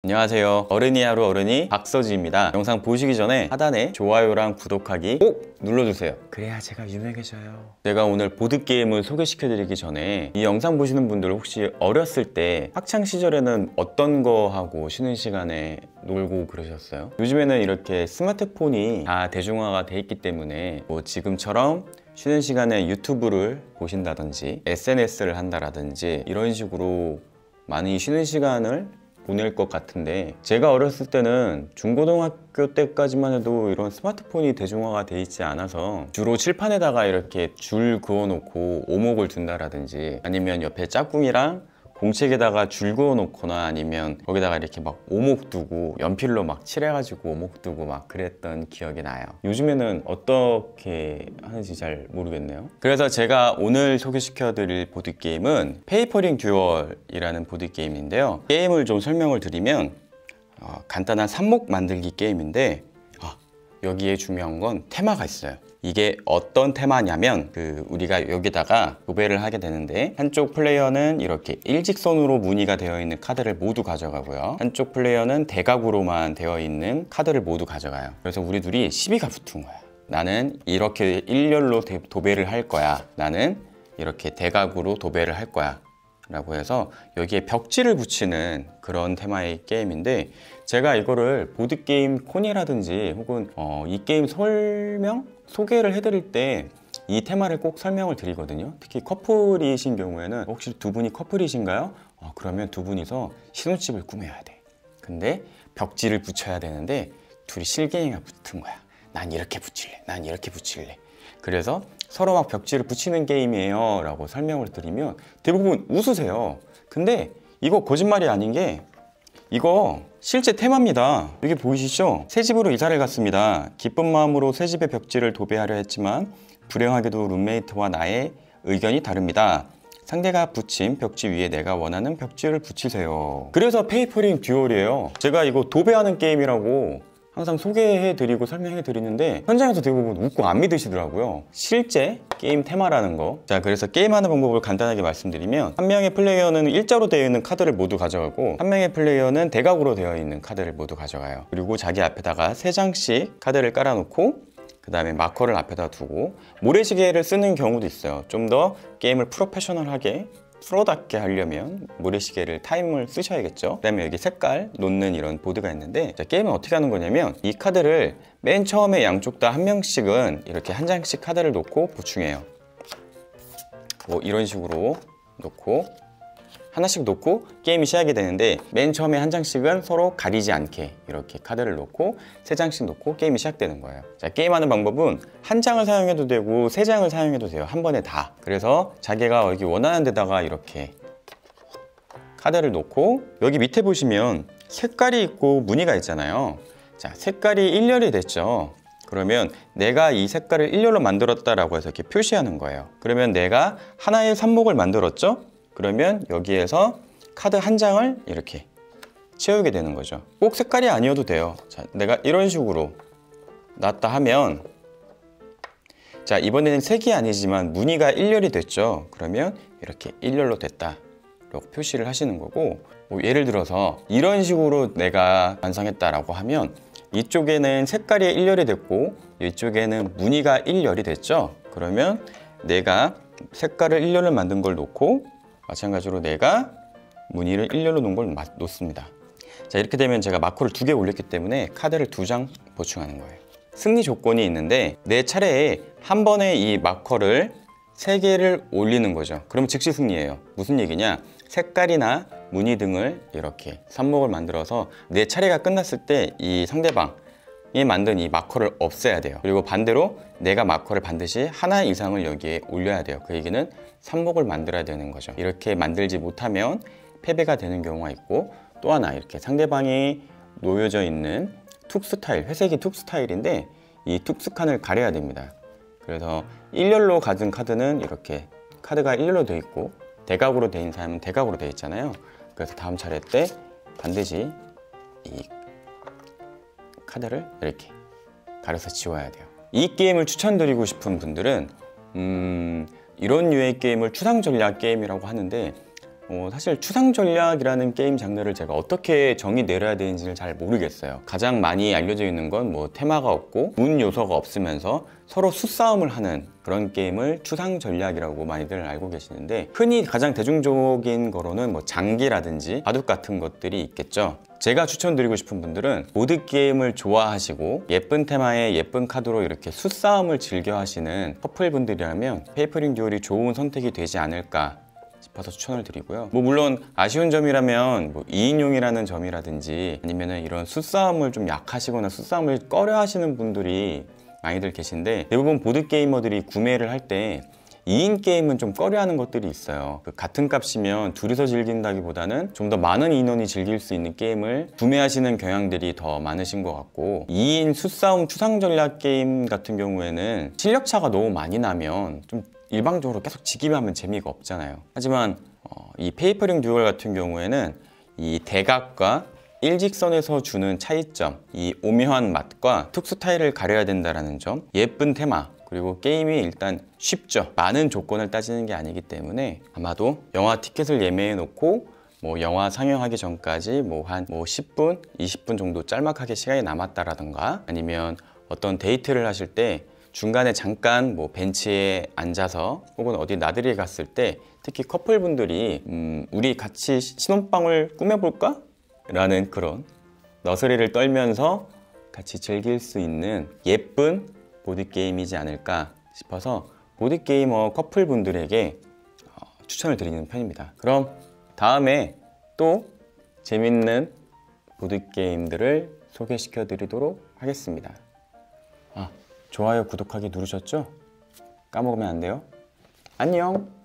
안녕하세요. 어른이 하루 어른이 박서지입니다. 영상 보시기 전에 하단에 좋아요랑 구독하기 꼭 눌러주세요. 그래야 제가 유명해져요. 제가 오늘 보드게임을 소개시켜드리기 전에 이 영상 보시는 분들 혹시 어렸을 때 학창시절에는 어떤 거 하고 쉬는 시간에 놀고 그러셨어요? 요즘에는 이렇게 스마트폰이 다 대중화가 돼 있기 때문에 뭐 지금처럼 쉬는 시간에 유튜브를 보신다든지 SNS를 한다라든지 이런 식으로 많이 쉬는 시간을 보낼 것 같은데, 제가 어렸을 때는 중고등학교 때까지만 해도 이런 스마트폰이 대중화가 돼 있지 않아서 주로 칠판에다가 이렇게 줄 그어 놓고 오목을 둔다라든지, 아니면 옆에 짝꿍이랑 공책에다가 줄 그어 놓거나, 아니면 거기다가 이렇게 막 오목 두고 연필로 막 칠해가지고 오목 두고 막 그랬던 기억이 나요. 요즘에는 어떻게 하는지 잘 모르겠네요. 그래서 제가 오늘 소개시켜 드릴 보드게임은 페이퍼링 듀얼이라는 보드게임인데요. 게임을 좀 설명을 드리면 간단한 삽목 만들기 게임인데, 여기에 중요한 건 테마가 있어요. 이게 어떤 테마냐면, 우리가 여기다가 도배를 하게 되는데, 한쪽 플레이어는 이렇게 일직선으로 무늬가 되어 있는 카드를 모두 가져가고요, 한쪽 플레이어는 대각으로만 되어 있는 카드를 모두 가져가요. 그래서 우리 둘이 시비가 붙은 거야. 나는 이렇게 일렬로 도배를 할 거야, 나는 이렇게 대각으로 도배를 할 거야 라고 해서 여기에 벽지를 붙이는 그런 테마의 게임인데, 제가 이거를 보드게임 코니라든지 혹은 이 게임 소개를 해드릴 때 이 테마를 꼭 설명을 드리거든요. 특히 커플이신 경우에는, 혹시 두 분이 커플이신가요? 그러면 두 분이서 신혼집을 꾸며야 돼. 근데 벽지를 붙여야 되는데 둘이 실갱이가 붙은 거야. 난 이렇게 붙일래, 난 이렇게 붙일래. 그래서 서로 막 벽지를 붙이는 게임이에요 라고 설명을 드리면 대부분 웃으세요. 근데 이거 거짓말이 아닌 게, 이거 실제 테마입니다. 여기 보이시죠? 새 집으로 이사를 갔습니다. 기쁜 마음으로 새 집의 벽지를 도배하려 했지만 불행하게도 룸메이트와 나의 의견이 다릅니다. 상대가 붙인 벽지 위에 내가 원하는 벽지를 붙이세요. 그래서 페이퍼링 듀얼이에요. 제가 이거 도배하는 게임이라고 항상 소개해드리고 설명해드리는데 현장에서 대부분 웃고 안 믿으시더라고요. 실제 게임 테마라는 거. 자, 그래서 게임하는 방법을 간단하게 말씀드리면, 한 명의 플레이어는 일자로 되어 있는 카드를 모두 가져가고, 한 명의 플레이어는 대각으로 되어 있는 카드를 모두 가져가요. 그리고 자기 앞에다가 3장씩 카드를 깔아놓고, 그 다음에 마커를 앞에다 두고 모래시계를 쓰는 경우도 있어요. 좀 더 게임을 프로페셔널하게 프로답게 하려면 모래시계를 타임을 쓰셔야겠죠. 그 다음에 여기 색깔 놓는 이런 보드가 있는데, 자, 게임은 어떻게 하는 거냐면, 이 카드를 맨 처음에 양쪽 다 한 명씩은 이렇게 한 장씩 카드를 놓고 보충해요. 뭐 이런 식으로 놓고 하나씩 놓고 게임이 시작이 되는데, 맨 처음에 한 장씩은 서로 가리지 않게 이렇게 카드를 놓고 3장씩 놓고 게임이 시작되는 거예요. 자, 게임하는 방법은 한 장을 사용해도 되고 3장을 사용해도 돼요. 한 번에 다. 그래서 자기가 여기 원하는 데다가 이렇게 카드를 놓고, 여기 밑에 보시면 색깔이 있고 무늬가 있잖아요. 자, 색깔이 일렬이 됐죠. 그러면 내가 이 색깔을 일렬로 만들었다라고 해서 이렇게 표시하는 거예요. 그러면 내가 하나의 삽목을 만들었죠. 그러면 여기에서 카드 한 장을 이렇게 채우게 되는 거죠. 꼭 색깔이 아니어도 돼요. 자, 내가 이런 식으로 놨다 하면, 자, 이번에는 색이 아니지만 무늬가 일렬이 됐죠. 그러면 이렇게 일렬로 됐다 라고 표시를 하시는 거고, 뭐 예를 들어서 이런 식으로 내가 완성했다라고 하면, 이쪽에는 색깔이 일렬이 됐고 이쪽에는 무늬가 일렬이 됐죠. 그러면 내가 색깔을 일렬로 만든 걸 놓고, 마찬가지로 내가 무늬를 일렬로 놓은 걸 놓습니다. 자, 이렇게 되면 제가 마커를 2개 올렸기 때문에 카드를 2장 보충하는 거예요. 승리 조건이 있는데, 내 차례에 한 번에 이 마커를 3개를 올리는 거죠. 그러면 즉시 승리예요. 무슨 얘기냐? 색깔이나 무늬 등을 이렇게 삽목을 만들어서 내 차례가 끝났을 때 이 상대방이 만든 이 마커를 없애야 돼요. 그리고 반대로 내가 마커를 반드시 하나 이상을 여기에 올려야 돼요. 그 얘기는 삽목을 만들어야 되는 거죠. 이렇게 만들지 못하면 패배가 되는 경우가 있고, 또 하나 이렇게 상대방이 놓여져 있는 툭스 타일, 회색이 툭스 타일인데 이 툭스 칸을 가려야 됩니다. 그래서 일렬로 가진 카드는 이렇게 카드가 일렬로 되어 있고, 대각으로 되어 있는 사람은 대각으로 되어 있잖아요. 그래서 다음 차례 때 반드시 이 카드를 이렇게 가려서 지워야 돼요. 이 게임을 추천드리고 싶은 분들은 이런 류의 게임을 추상 전략 게임이라고 하는데, 사실 추상 전략이라는 게임 장르를 제가 어떻게 정의 내려야 되는지를 잘 모르겠어요. 가장 많이 알려져 있는 건 뭐 테마가 없고 운 요소가 없으면서 서로 수싸움을 하는 그런 게임을 추상 전략이라고 많이들 알고 계시는데, 흔히 가장 대중적인 거로는 뭐 장기라든지 바둑 같은 것들이 있겠죠. 제가 추천드리고 싶은 분들은 보드게임을 좋아하시고 예쁜 테마에 예쁜 카드로 이렇게 수싸움을 즐겨 하시는 커플분들이라면 페이퍼링 듀얼이 좋은 선택이 되지 않을까 싶어서 추천을 드리고요. 뭐 물론 아쉬운 점이라면 뭐 2인용이라는 점이라든지, 아니면은 이런 수싸움을 좀 약하시거나 수싸움을 꺼려 하시는 분들이 많이들 계신데, 대부분 보드게이머들이 구매를 할 때 2인 게임은 좀 꺼려하는 것들이 있어요. 같은 값이면 둘이서 즐긴다기보다는 좀 더 많은 인원이 즐길 수 있는 게임을 구매하시는 경향들이 더 많으신 것 같고, 2인 수싸움 추상 전략 게임 같은 경우에는 실력 차가 너무 많이 나면 좀 일방적으로 계속 지기만 하면 재미가 없잖아요. 하지만 이 페이퍼링 듀얼 같은 경우에는 이 대각과 일직선에서 주는 차이점, 이 오묘한 맛과 특수 타일을 가려야 된다는 점, 예쁜 테마, 그리고 게임이 일단 쉽죠. 많은 조건을 따지는 게 아니기 때문에 아마도 영화 티켓을 예매해 놓고 뭐 영화 상영하기 전까지 뭐 한 10분, 20분 정도 짤막하게 시간이 남았다라던가, 아니면 어떤 데이트를 하실 때 중간에 잠깐 뭐 벤치에 앉아서 혹은 어디 나들이 갔을 때, 특히 커플분들이 우리 같이 신혼방을 꾸며볼까? 라는 그런 너스레를 떨면서 같이 즐길 수 있는 예쁜 보드게임이지 않을까 싶어서 보드게이머 커플분들에게 추천을 드리는 편입니다. 그럼 다음에 또 재밌는 보드게임들을 소개시켜 드리도록 하겠습니다. 좋아요, 구독하기 누르셨죠? 까먹으면 안 돼요. 안녕!